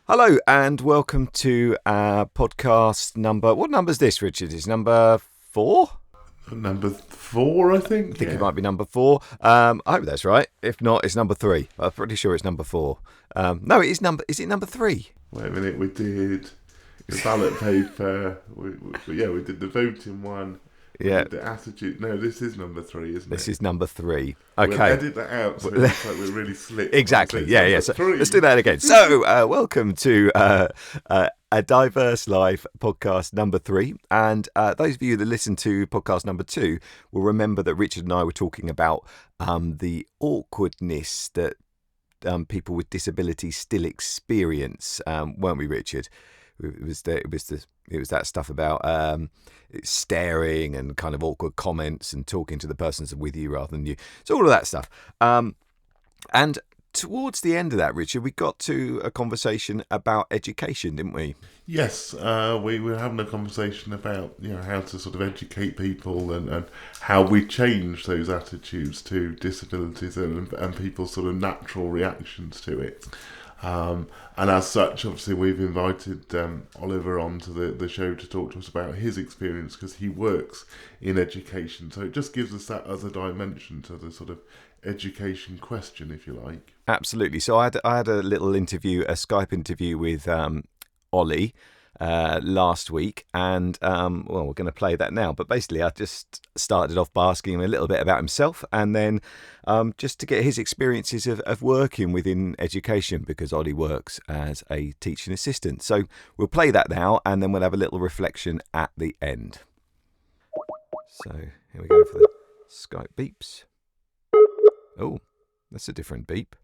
Hello and welcome to our podcast number. What number is this, Richard? Is number 4? Number 4, I I think. think it Yeah. might be number 4. I hope that's right. If not, it's number 3. I'm pretty sure it's number 4. No, it is number. Is it number 3? Wait a minute. We did the ballot paper. We did the voting one. We Yeah, did the attitude. No, this is number 3, isn't this it? is number 3. We'll Okay. edit that out so it looks like we're really slick. Exactly. It's Yeah. number So 3. let's do that again. So, welcome to a Diverse Life podcast number 3. And those of you that listen to podcast number 2 will remember that Richard and I were talking about the awkwardness that people with disabilities still experience, weren't we, Richard? It was that stuff about staring and kind of awkward comments and talking to the person with you rather than you. So all of that stuff. And towards the end of that, Richard, we got to a conversation about education, didn't we? Yes, we were having a conversation about how to sort of educate people and how we change those attitudes to disabilities and people's sort of natural reactions to it. And as such, obviously, we've invited Oliver onto the show to talk to us about his experience because he works in education. So it just gives us that other dimension to the sort of education question, if you like. Absolutely. So I had a little interview, a Skype interview with Ollie last week, and we're going to play that now. But basically, I just started off by asking him a little bit about himself, and then just to get his experiences of working within education, because Ollie works as a teaching assistant. So we'll play that now, and then we'll have a little reflection at the end. So here we go for the Skype beeps. Oh, that's a different beep.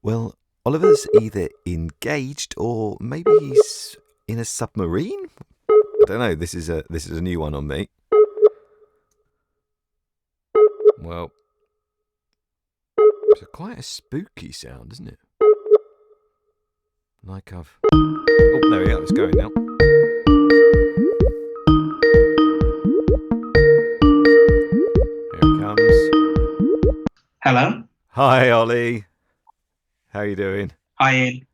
Well, Oliver's either engaged or maybe he's in a submarine. I don't know. This is a new one on me. Well, it's quite a spooky sound, isn't it? Like I've. Oh, there we go. It's going now. Here it comes. Hello. Hi, Ollie. How are you doing? Hi, Ian.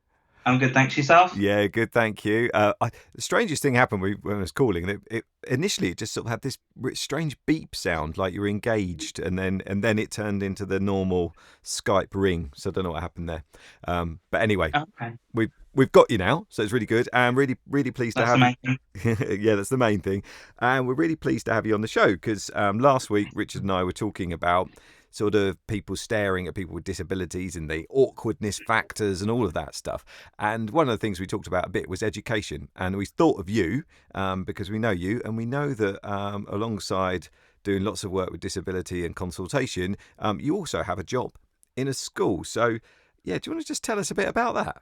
I'm good, thanks. Yourself? Yeah, good, thank you. The strangest thing happened when I was calling, and it initially it just sort of had this strange beep sound, like you were engaged, and then it turned into the normal Skype ring. So I don't know what happened there. But anyway, Okay. we've got you now, so it's really good. And really pleased That's to have amazing. you. Yeah, that's the main thing. And we're really pleased to have you on the show because last week Richard and I were talking about sort of people staring at people with disabilities and the awkwardness factors and all of that stuff. And one of the things we talked about a bit was education. And we thought of you because we know you, and we know that alongside doing lots of work with disability and consultation, you also have a job in a school. So, yeah, do you want to just tell us a bit about that?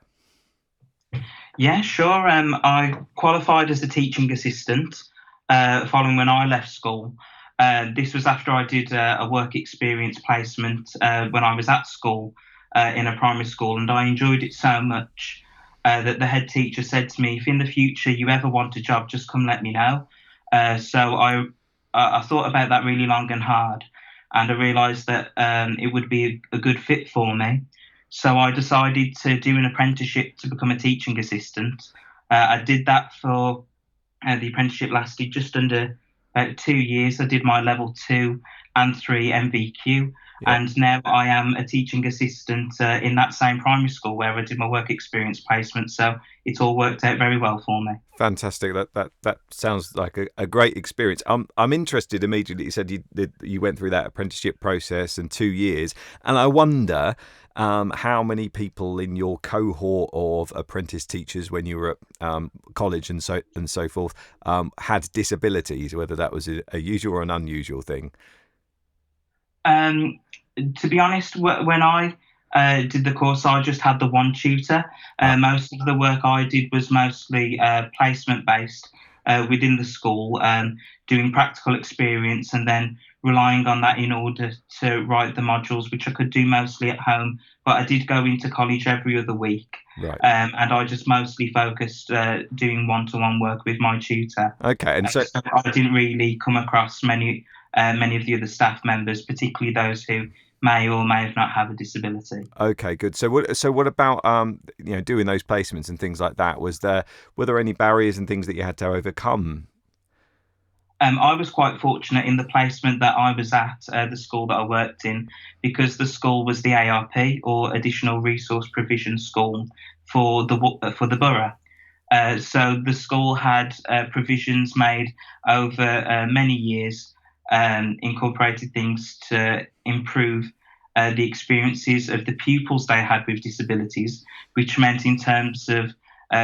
Yeah, sure. I qualified as a teaching assistant following when I left school. This was after I did a work experience placement when I was at school in a primary school, and I enjoyed it so much that the head teacher said to me, "If in the future you ever want a job, just come let me know." So I thought about that really long and hard, and I realised that it would be a good fit for me. So I decided to do an apprenticeship to become a teaching assistant. I did that for the apprenticeship lasted just under 2 years. I did my level 2 and 3 MVQ, Yeah. and now I am a teaching assistant in that same primary school where I did my work experience placement. So it's all worked out very well for me. Fantastic. That sounds like a great experience. I'm interested immediately. You said you went through that apprenticeship process in 2 years, and I wonder how many people in your cohort of apprentice teachers when you were at college and so forth had disabilities, whether that was a usual or an unusual thing. To be honest, when I did the course, I just had the one tutor. Most of the work I did was mostly placement based within the school, doing practical experience and then relying on that in order to write the modules, which I could do mostly at home. But I did go into college every other week, Right. and I just mostly focused doing one-to-one work with my tutor. Okay. And so So I didn't really come across many of the other staff members, particularly those who may or may not have a disability. Okay, good. So what about doing those placements and things like that? Were there any barriers and things that you had to overcome? I was quite fortunate in the placement that I was at, the school that I worked in, because the school was the ARP, or Additional Resource Provision School, for the borough. So the school had provisions made over many years, incorporated things to improve the experiences of the pupils they had with disabilities, which meant in terms of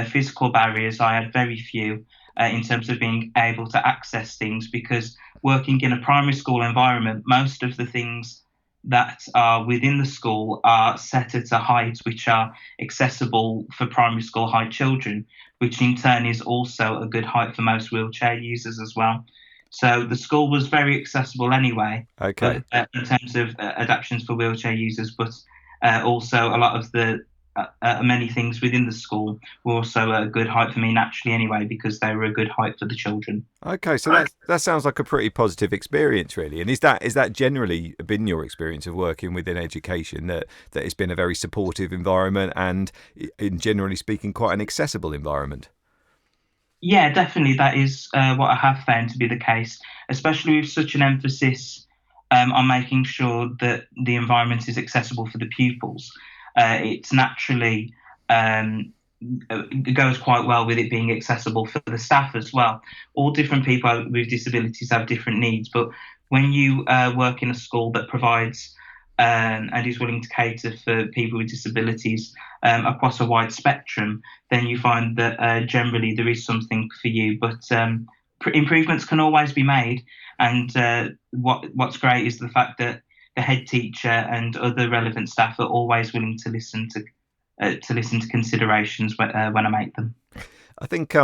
physical barriers, I had very few in terms of being able to access things, because working in a primary school environment, most of the things that are within the school are set at a height which are accessible for primary school height children, which in turn is also a good height for most wheelchair users as well. So the school was very accessible anyway, Okay. but in terms of adaptations for wheelchair users, but also a lot of the many things within the school were also a good height for me naturally anyway, because they were a good height for the children. Okay, so that sounds like a pretty positive experience, really. And is that generally been your experience of working within education, that it's been a very supportive environment and, in generally speaking, quite an accessible environment? Yeah, definitely. That is what I have found to be the case, especially with such an emphasis on making sure that the environment is accessible for the pupils. It's naturally it goes quite well with it being accessible for the staff as well. All different people with disabilities have different needs, but when you work in a school that provides and is willing to cater for people with disabilities across a wide spectrum, then you find that generally there is something for you. But improvements can always be made, and what's great is the fact that the head teacher and other relevant staff are always willing to listen to considerations when I make them. I think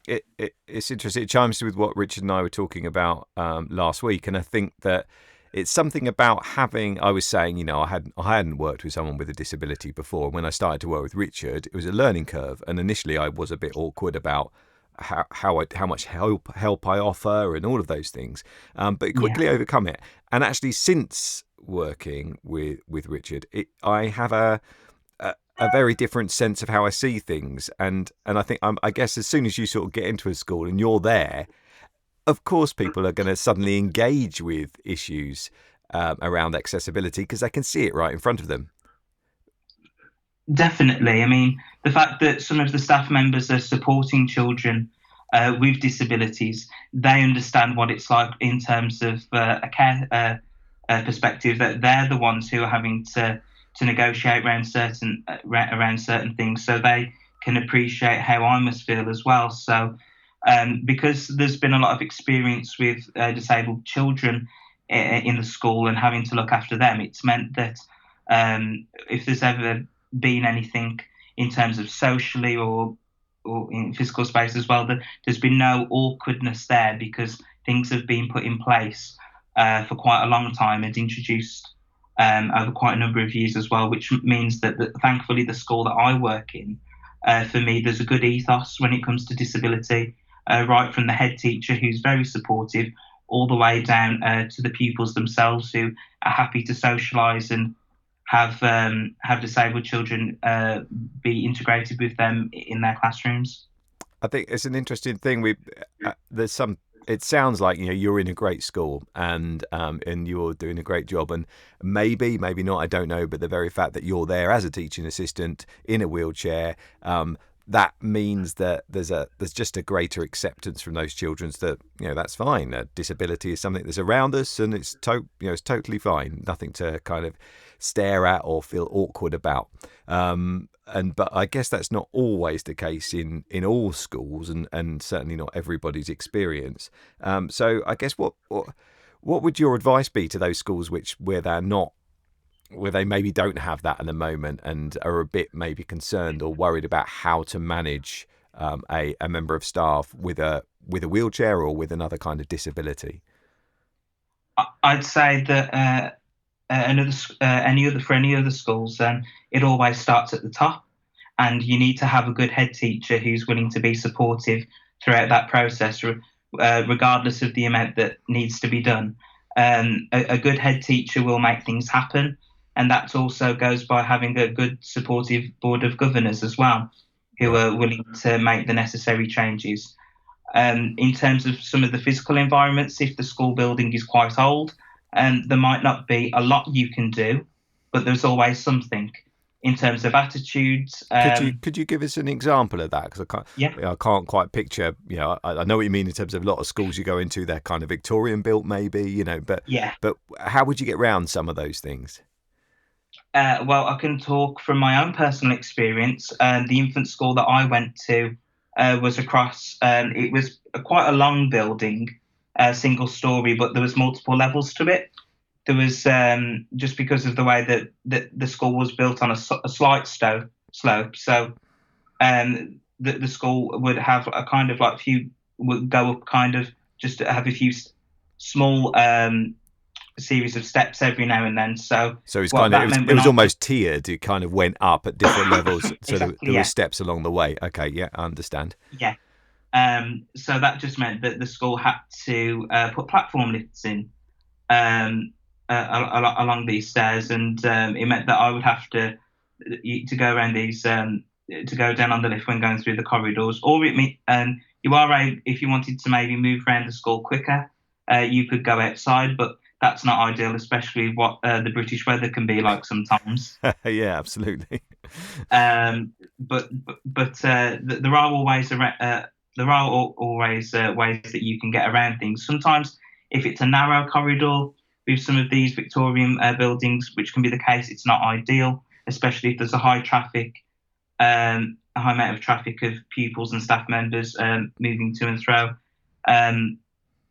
it's interesting. It chimes with what Richard and I were talking about last week, and I think that it's something about having. I was saying, I hadn't worked with someone with a disability before. When I started to work with Richard, it was a learning curve, and initially I was a bit awkward about how much help I offer and all of those things, but quickly overcome it. And actually, since working with Richard, I have a very different sense of how I see things, and I think I guess as soon as you sort of get into a school and you're there, of course people are going to suddenly engage with issues around accessibility because they can see it right in front of them. Definitely. I mean, the fact that some of the staff members are supporting children with disabilities, they understand what it's like in terms of a care perspective, that they're the ones who are having to negotiate around certain things, so they can appreciate how I must feel as well. So because there's been a lot of experience with disabled children in the school and having to look after them, it's meant that if there's ever been anything in terms of socially or in physical space as well, that there's been no awkwardness there, because things have been put in place for quite a long time and introduced over quite a number of years as well, which means that thankfully the school that I work in, for me, there's a good ethos when it comes to disability, right from the head teacher, who's very supportive, all the way down to the pupils themselves, who are happy to socialise and have disabled children be integrated with them in their classrooms. I think it's an interesting thing. There's some. It sounds like you're in a great school and you're doing a great job, and maybe not, I don't know, but the very fact that you're there as a teaching assistant in a wheelchair, that means that there's just a greater acceptance from those children that that's fine. Disability is something that's around us, and it's totally fine. Nothing to kind of stare at or feel awkward about. But I guess that's not always the case in all schools, and certainly not everybody's experience. So I guess what would your advice be to those schools where they maybe don't have that at the moment and are a bit maybe concerned or worried about how to manage a member of staff with a wheelchair or with another kind of disability? I'd say that any other schools, it always starts at the top, and you need to have a good head teacher who's willing to be supportive throughout that process, regardless of the amount that needs to be done. A good head teacher will make things happen. And that also goes by having a good supportive board of governors as well, who Right. are willing to make the necessary changes. In terms of some of the physical environments, if the school building is quite old, there might not be a lot you can do, but there's always something. In terms of attitudes, Could you give us an example of that? Because yeah, I can't quite picture. I know what you mean in terms of a lot of schools you go into, they're kind of Victorian built, maybe. yeah. But how would you get around some of those things? Well, I can talk from my own personal experience. The infant school that I went to was across. It was quite a long building, single story, but there was multiple levels to it. There was just because of the way that the school was built on a slight slope, so the school would have a kind of like few would go up kind of just to have a few small series of steps every now and then. So It's what kind of that meant it when was I almost tiered. It kind of went up at different levels, so there exactly were yeah steps along the way. Okay, yeah, I understand. yeah. So that just meant that the school had to put platform lifts in along these stairs, and it meant that I would have to go around these to go down on the lift when going through the corridors. Or you are able, if you wanted to maybe move around the school quicker, you could go outside, but that's not ideal, especially what the British weather can be like sometimes. Yeah, absolutely. But there are always ways that you can get around things. Sometimes, if it's a narrow corridor with some of these Victorian buildings, which can be the case, it's not ideal, especially if there's a high amount of traffic of pupils and staff members moving to and fro.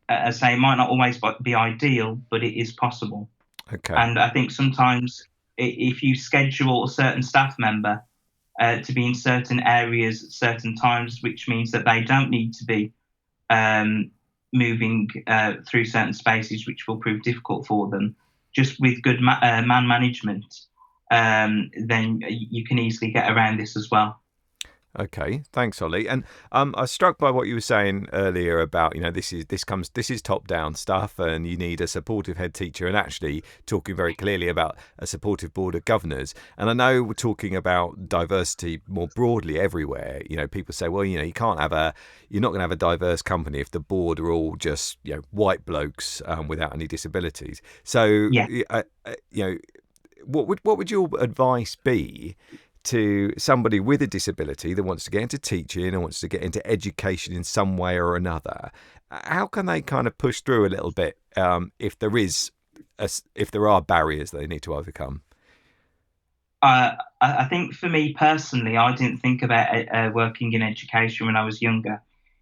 As I say, it might not always be ideal, but it is possible. Okay. And I think sometimes if you schedule a certain staff member to be in certain areas at certain times, which means that they don't need to be moving through certain spaces, which will prove difficult for them, just with good man management, then you can easily get around this as well. Okay, thanks, Ollie. And I was struck by what you were saying earlier about this is top down stuff, and you need a supportive head teacher, and actually talking very clearly about a supportive board of governors. And I know we're talking about diversity more broadly everywhere. People say, well, you're not going to have a diverse company if the board are all just white blokes without any disabilities. So Yeah. What would your advice be to somebody with a disability that wants to get into teaching and wants to get into education in some way or another? How can they kind of push through a little bit if there are barriers they need to overcome? I think for me personally, I didn't think about working in education when I was younger.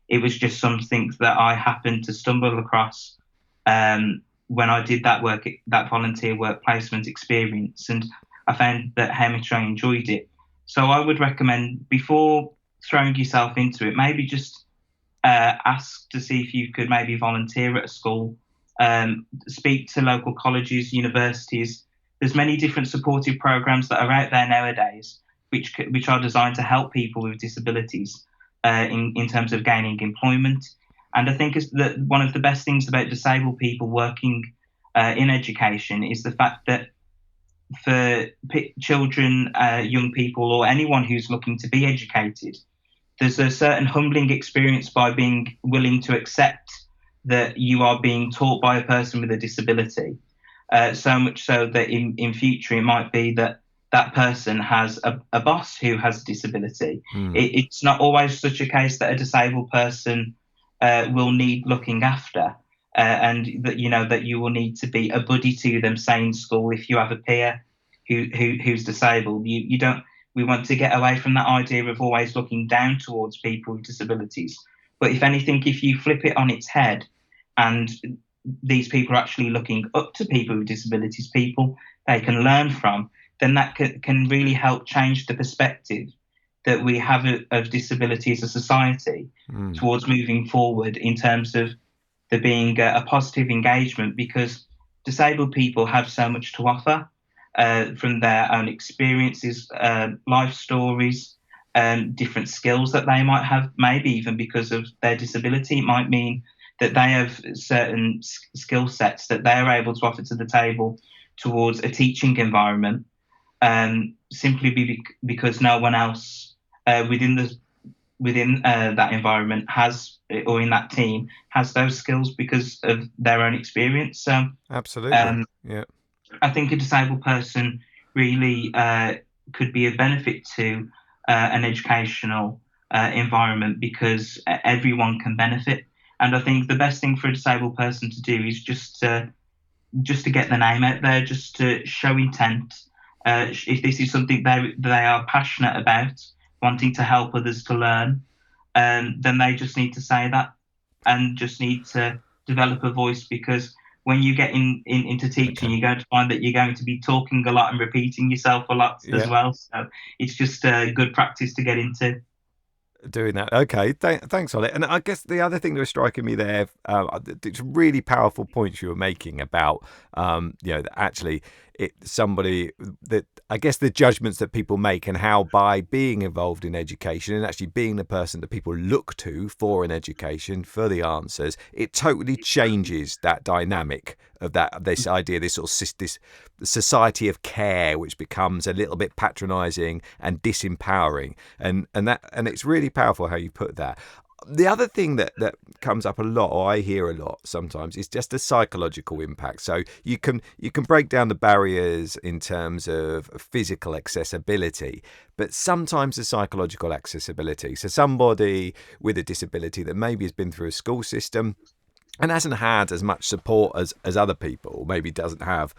It was just something that I happened to stumble across when I did that volunteer work placement experience, and I found that how much I enjoyed it. So I would recommend, before throwing yourself into it, maybe just ask to see if you could maybe volunteer at a school, speak to local colleges, universities. There's many different supportive programs that are out there nowadays, which are designed to help people with disabilities in terms of gaining employment. And I think that one of the best things about disabled people working in education is the fact that for children, young people, or anyone who's looking to be educated, there's a certain humbling experience by being willing to accept that you are being taught by a person with a disability. So much so that in future it might be that that person has a boss who has a disability. It's not always such a case that a disabled person will need looking after. And that you will need to be a buddy to them, say in school, if you have a peer who's disabled. We want to get away from that idea of always looking down towards people with disabilities. But if anything, if you flip it on its head, and these people are actually looking up to people with disabilities, people they can learn from, then that can really help change the perspective that we have of disability as a society towards moving forward in terms of there being a positive engagement, because disabled people have so much to offer from their own experiences, life stories, different skills that they might have, maybe even because of their disability. It might mean that they have certain skill sets that they're able to offer to the table, towards a teaching environment, because no one else within that environment has, or in that team has, those skills because of their own experience. So Absolutely. Yeah. I think a disabled person really could be of benefit to an educational environment, because everyone can benefit. And I think the best thing for a disabled person to do is just to get the name out there, just to show intent. If this is something they are passionate about, wanting to help others to learn, then they just need to say that, and just need to develop a voice, because when you get into teaching, you're going to find that you're going to be talking a lot and repeating yourself a lot as well. So it's just a good practice to get into. Doing that. Okay, thanks, Ollie. And I guess the other thing that was striking me there, it's really powerful points you were making about, actually somebody that, I guess, the judgments that people make, and how by being involved in education and actually being the person that people look to for an education, for the answers, it totally changes that dynamic of this idea, this sort of this society of care, which becomes a little bit patronising and disempowering, and it's really powerful how you put that. The other thing that comes up a lot, or I hear a lot sometimes, is just the psychological impact. So you can break down the barriers in terms of physical accessibility, but sometimes the psychological accessibility. So somebody with a disability that maybe has been through a school system and hasn't had as much support as other people, maybe doesn't have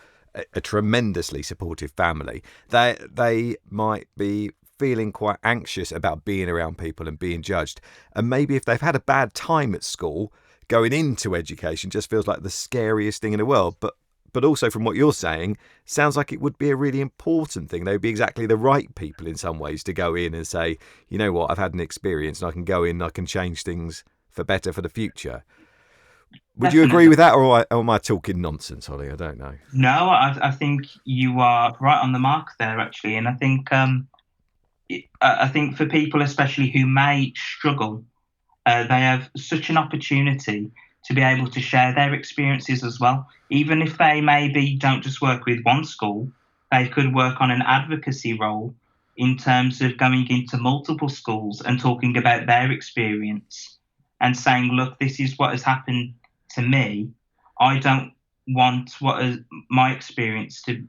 a tremendously supportive family, they might be feeling quite anxious about being around people and being judged. And maybe if they've had a bad time at school, going into education just feels like the scariest thing in the world. But also, from what you're saying, sounds like it would be a really important thing. They would be exactly the right people in some ways to go in and say, you know what, I've had an experience and I can go in and I can change things for better for the future. Would you agree with that, or am I talking nonsense, Holly? I don't know. No, I think you are right on the mark there, actually. And I think for people, especially who may struggle, they have such an opportunity to be able to share their experiences as well. Even if they maybe don't just work with one school, they could work on an advocacy role in terms of going into multiple schools and talking about their experience and saying, look, this is what has happened to me. I don't want my experience to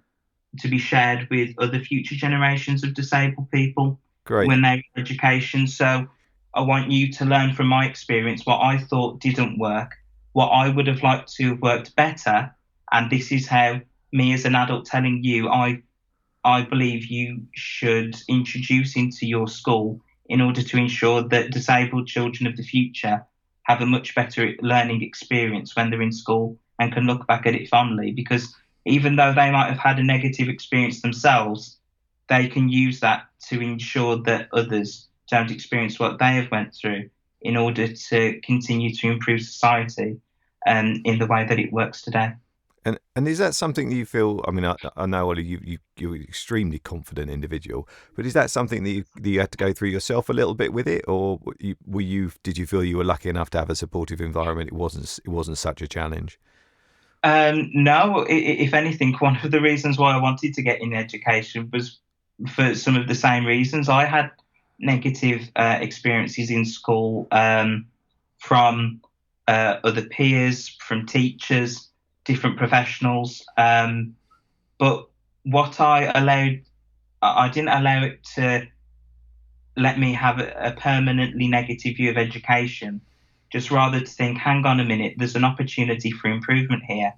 be shared with other future generations of disabled people. Great. When they're in education. So I want you to learn from my experience, what I thought didn't work, what I would have liked to have worked better, and this is how, me as an adult telling you, I believe you should introduce into your school in order to ensure that disabled children of the future have a much better learning experience when they're in school and can look back at it fondly. Because even though they might have had a negative experience themselves, they can use that to ensure that others don't experience what they have went through, in order to continue to improve society in the way that it works today. And is that something that you feel? I mean, I know, Ollie, you're an extremely confident individual, but is that something that you had to go through yourself a little bit with it, or did you feel you were lucky enough to have a supportive environment? It wasn't such a challenge. No, if anything, one of the reasons why I wanted to get in education was for some of the same reasons. I had negative experiences in school from other peers, from teachers, different professionals. But what I didn't allow it to let me have a permanently negative view of education, just rather to think, hang on a minute, there's an opportunity for improvement here.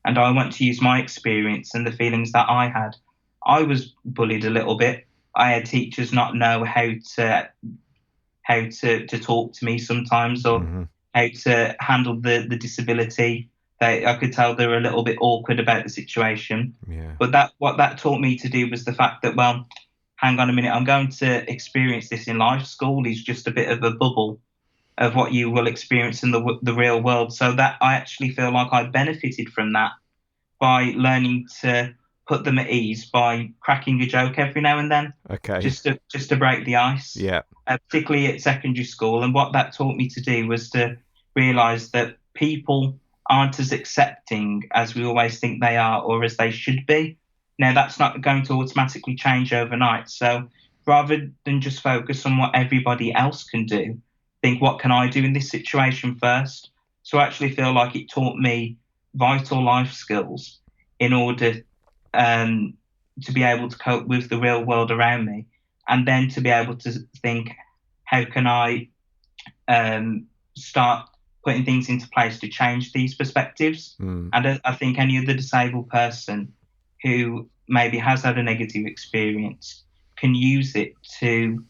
And I want to use my experience and the feelings that I had. I was bullied a little bit. I had teachers not know how to talk to me sometimes, or how to handle the disability. I could tell they were a little bit awkward about the situation. Yeah. But what that taught me to do was the fact that, well, hang on a minute, I'm going to experience this in life. School is just a bit of a bubble of what you will experience in the real world. So that I actually feel like I benefited from that by learning to put them at ease by cracking a joke every now and then. Okay. Just to break the ice. Yeah. Particularly at secondary school. And what that taught me to do was to realise that people aren't as accepting as we always think they are or as they should be. Now, that's not going to automatically change overnight. So rather than just focus on what everybody else can do, think, what can I do in this situation first? So I actually feel like it taught me vital life skills in order to be able to cope with the real world around me, and then to be able to think, how can I start putting things into place to change these perspectives? And I think any other disabled person who maybe has had a negative experience can use it to,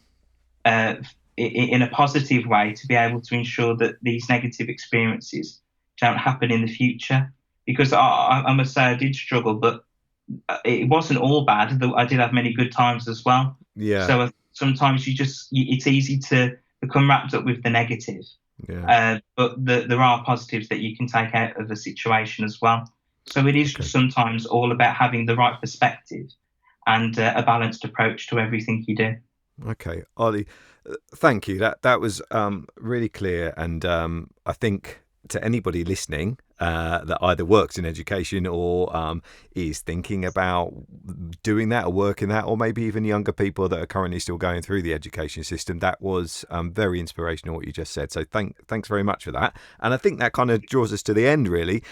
in a positive way, to be able to ensure that these negative experiences don't happen in the future. Because I must say I did struggle, but it wasn't all bad. I did have many good times as well. Yeah. So sometimes it's easy to become wrapped up with the negative. Yeah. But there are positives that you can take out of the situation as well. So it is just sometimes all about having the right perspective and a balanced approach to everything you do. Okay, Ollie, thank you. That was really clear, and I think to anybody listening that either works in education or is thinking about doing that or working that, or maybe even younger people that are currently still going through the education system, that was very inspirational what you just said. So thanks very much for that. And I think that kind of draws us to the end, really.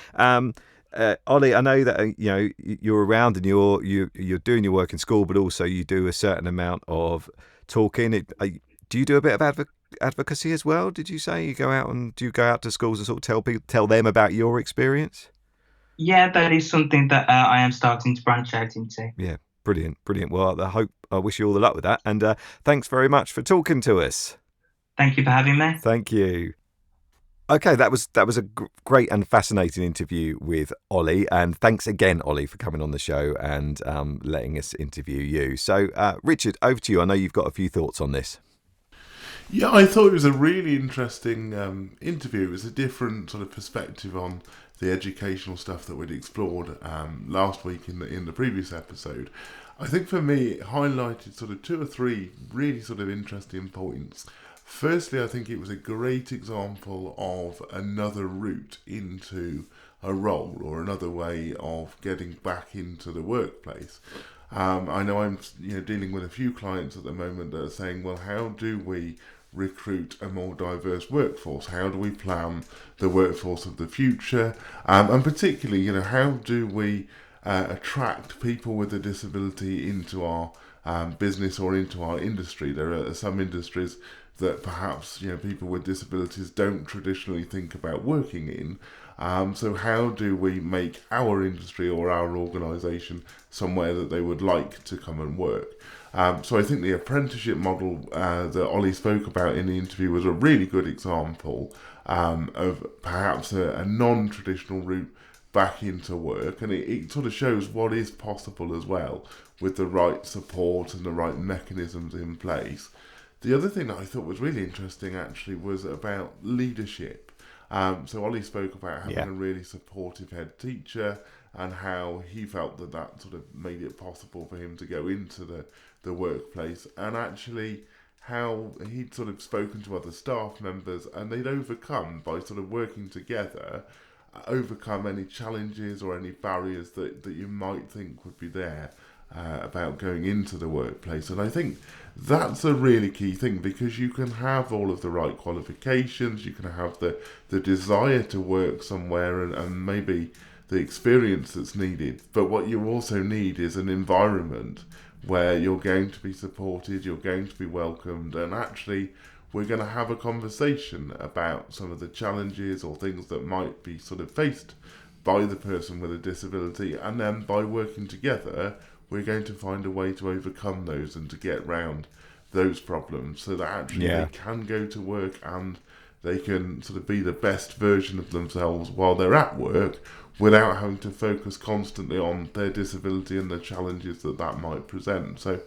Ollie, I know that you're around and you're doing your work in school, but also you do a certain amount of talking. Do you do a bit of advocacy as well? Did you say do you go out to schools and sort of tell them about your experience? Yeah, that is something that I am starting to branch out into. Yeah, brilliant. Well, I wish you all the luck with that, and thanks very much for talking to us. Thank you for having me. Thank you. Okay, that was a great and fascinating interview with Ollie, and thanks again, Ollie, for coming on the show and letting us interview you. So, Richard, over to you. I know you've got a few thoughts on this. Yeah, I thought it was a really interesting interview. It was a different sort of perspective on the educational stuff that we'd explored last week in the previous episode. I think for me, it highlighted sort of 2 or 3 really sort of interesting points. Firstly, I think it was a great example of another route into a role or another way of getting back into the workplace. I know I'm dealing with a few clients at the moment that are saying, well, how do we recruit a more diverse workforce? How do we plan the workforce of the future? And particularly, how do we attract people with a disability into our business or into our industry? There are some industries that perhaps people with disabilities don't traditionally think about working in. So how do we make our industry or our organisation somewhere that they would like to come and work? So I think the apprenticeship model that Ollie spoke about in the interview was a really good example of perhaps a non-traditional route back into work, and it sort of shows what is possible as well with the right support and the right mechanisms in place. The other thing that I thought was really interesting actually was about leadership. So Ollie spoke about having a really supportive head teacher and how he felt that sort of made it possible for him to go into the workplace, and actually how he'd sort of spoken to other staff members and they'd overcome, by sort of working together, overcome any challenges or any barriers that you might think would be there about going into the workplace. And I think that's a really key thing, because you can have all of the right qualifications, you can have the desire to work somewhere and maybe the experience that's needed, but what you also need is an environment where you're going to be supported, you're going to be welcomed, and actually we're going to have a conversation about some of the challenges or things that might be sort of faced by the person with a disability, and then by working together we're going to find a way to overcome those and to get round those problems so that actually they can go to work and they can sort of be the best version of themselves while they're at work, without having to focus constantly on their disability and the challenges that might present. So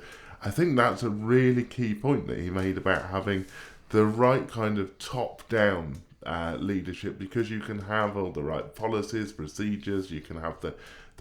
I think that's a really key point that he made about having the right kind of top-down leadership, because you can have all the right policies, procedures, you can have the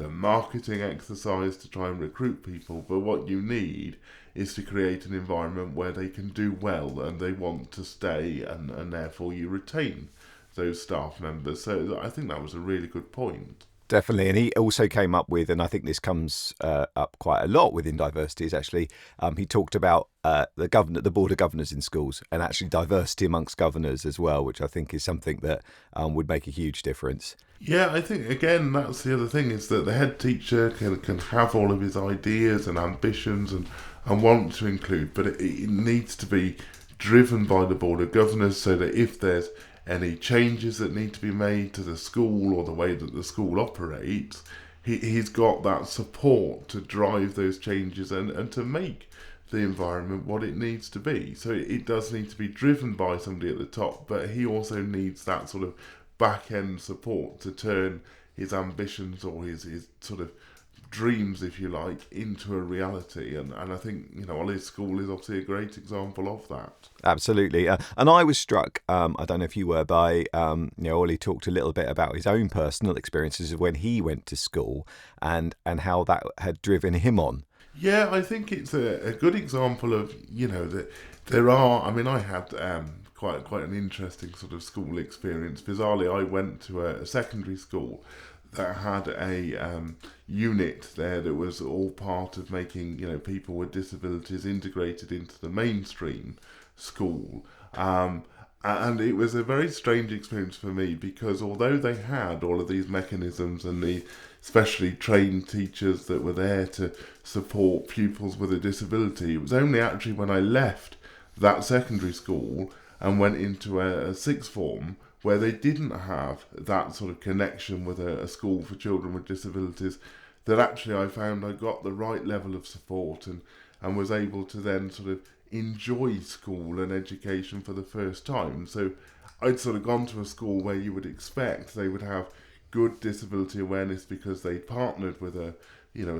marketing exercise to try and recruit people, but what you need is to create an environment where they can do well and they want to stay, and therefore you retain those staff members. So I think that was a really good point. Definitely, and he also came up with, and I think this comes up quite a lot within diversity, is actually he talked about the board of governors in schools, and actually diversity amongst governors as well, which I think is something that would make a huge difference. Yeah, I think again that's the other thing, is that the head teacher can have all of his ideas and ambitions and want to include, but it needs to be driven by the board of governors, so that if there's any changes that need to be made to the school or the way that the school operates, he's got that support to drive those changes and to make the environment what it needs to be. So it does need to be driven by somebody at the top, but he also needs that sort of back end support to turn his ambitions or his sort of dreams, if you like, into a reality. And I think, Ollie's school is obviously a great example of that. Absolutely. And I was struck, I don't know if you were, by, Ollie talked a little bit about his own personal experiences of when he went to school and how that had driven him on. Yeah, I think it's a good example of, that there are, I had quite an interesting sort of school experience. Bizarrely, I went to a secondary school that had a unit there that was all part of making people with disabilities integrated into the mainstream school, and it was a very strange experience for me, because although they had all of these mechanisms and the specially trained teachers that were there to support pupils with a disability, it was only actually when I left that secondary school and went into a sixth form where they didn't have that sort of connection with a school for children with disabilities, that actually I found I got the right level of support and was able to then sort of enjoy school and education for the first time. So I'd sort of gone to a school where you would expect they would have good disability awareness because they partnered with a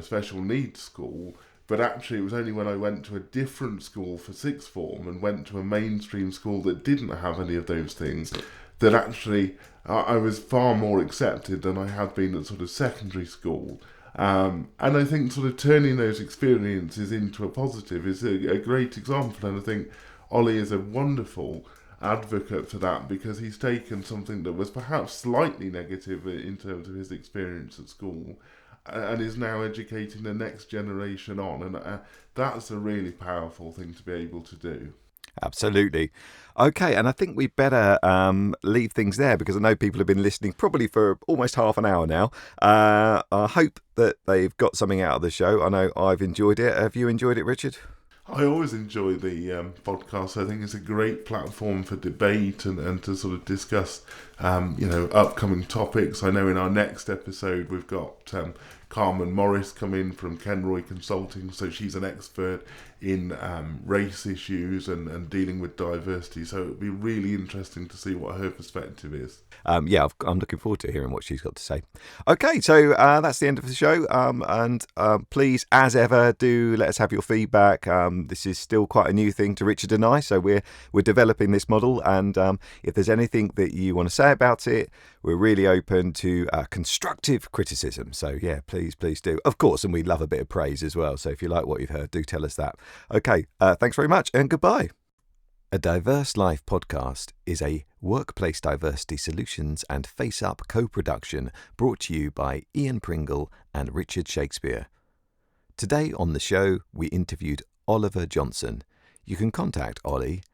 special needs school, but actually it was only when I went to a different school for sixth form and went to a mainstream school that didn't have any of those things that actually I was far more accepted than I had been at sort of secondary school. And I think sort of turning those experiences into a positive is a great example. And I think Ollie is a wonderful advocate for that, because he's taken something that was perhaps slightly negative in terms of his experience at school and is now educating the next generation on. And that's a really powerful thing to be able to do. Absolutely. Okay, and I think we better leave things there, because I know people have been listening probably for almost half an hour now. I hope that they've got something out of the show. I know I've enjoyed it. Have you enjoyed it, Richard? I always enjoy the podcast. I think it's a great platform for debate and to sort of discuss, upcoming topics. I know in our next episode we've got Carmen Morris come in from Kenroy Consulting, so she's an expert in race issues and dealing with diversity. So it'll be really interesting to see what her perspective is. I'm looking forward to hearing what she's got to say. Okay, so that's the end of the show. And please, as ever, do let us have your feedback. This is still quite a new thing to Richard and I, so we're developing this model. And if there's anything that you want to say about it, we're really open to constructive criticism. So yeah, please do. Of course, and we love a bit of praise as well. So if you like what you've heard, do tell us that. Okay, thanks very much and goodbye. A Diverse Life podcast is a workplace diversity solutions and Face Up co-production brought to you by Ian Pringle and Richard Shakespeare. Today on the show, we interviewed Oliver Johnson. You can contact Ollie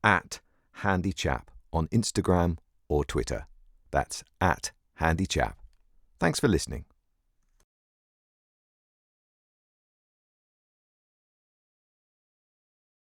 at HandyChap on Instagram or Twitter. That's at HandyChap. Thanks for listening.